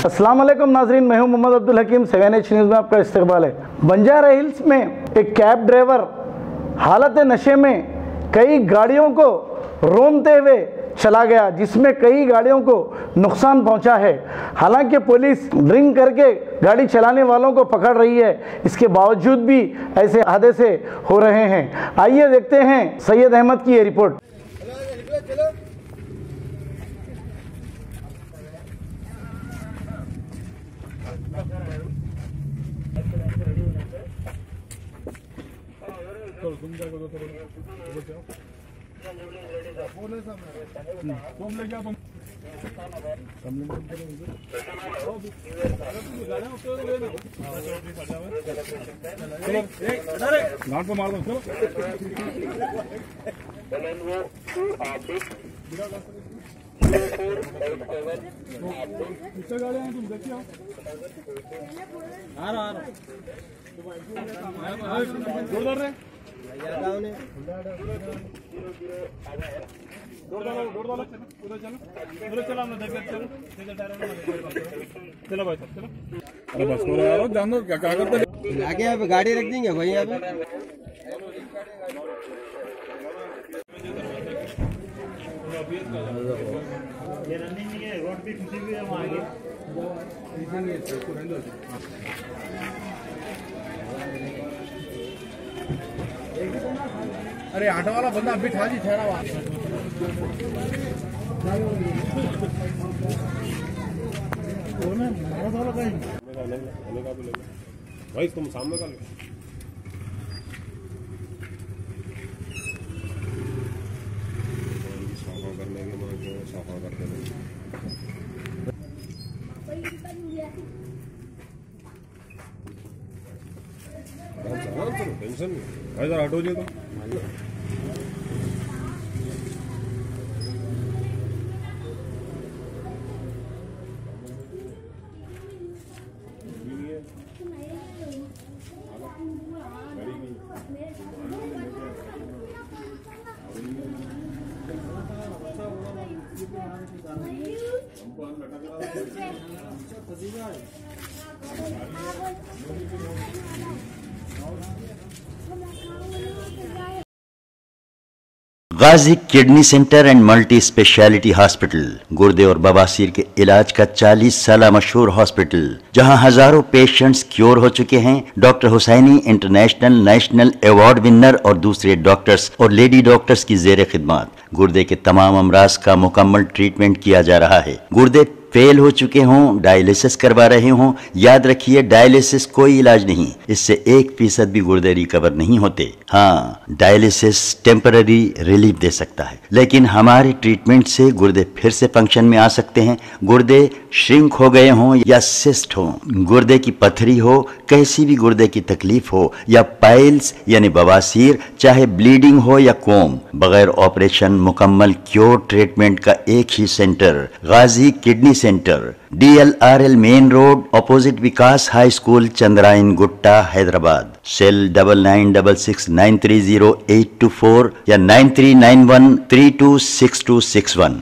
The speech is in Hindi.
अस्सलाम वालेकुम नाजरीन, मैं हूं मोहम्मद अब्दुल हकीम। 7H न्यूज़ में आपका इस्तकबाल है। बंजारा हिल्स में एक कैब ड्राइवर हालत नशे में कई गाड़ियों को रोनते हुए चला गया, जिसमें कई गाड़ियों को नुकसान पहुंचा है। हालांकि पुलिस ड्रिंक करके गाड़ी चलाने वालों को पकड़ रही है, इसके बावजूद भी ऐसे हादसे हो रहे हैं। आइए देखते हैं सैयद अहमद की ये रिपोर्ट। घाट को मार दो। चलो गाड़ियां तुम देखिए आ रहा चलो भाई साहब, चलो। अरे बस करो यार, जान दो क्या करते आगे यहाँ पे गाड़ी रख देंगे भाई। यहाँ पे ये रनिंग नहीं है, रोड भी खुशी हुई है वहाँ आगे। अरे ऑटो वाला बंदा अभी ठहरा हुआ। भाई तुम सामने का करने के बाद साफा करते टेंशन नहीं भाई, जरा हटो जी। तो Ghazi kidney centre and multi specialty hospital, गुर्दे और बवासीर के इलाज का 40 साल मशहूर हॉस्पिटल, जहां हजारों पेशेंट्स क्योर हो चुके हैं। Doctor Husaini international national award winner और दूसरे डॉक्टर्स और लेडी डॉक्टर्स की जेर खिदमत गुर्दे के तमाम अमराज का मुकम्मल ट्रीटमेंट किया जा रहा है। गुर्दे फेल हो चुके हों, डायलिसिस करवा रहे हों, याद रखिए डायलिसिस कोई इलाज नहीं, इससे 1% भी गुर्दे रिकवर नहीं होते। हाँ, डायलिसिस टेम्पररी रिलीफ दे सकता है, लेकिन हमारे ट्रीटमेंट से गुर्दे फिर से फंक्शन में आ सकते हैं। गुर्दे श्रिंक हो गए हों या सिस्ट हो, गुर्दे की पथरी हो, कैसी भी गुर्दे की तकलीफ हो, या पाइल्स यानी बवासीर, चाहे ब्लीडिंग हो या कोम, बगैर ऑपरेशन मुकम्मल क्योर ट्रीटमेंट का एक ही centre, Ghazi kidney centre, DLRL main road, opposite Vikas high school, Chandrayangutta, Hyderabad. Cell 9966930824 या 9391326261।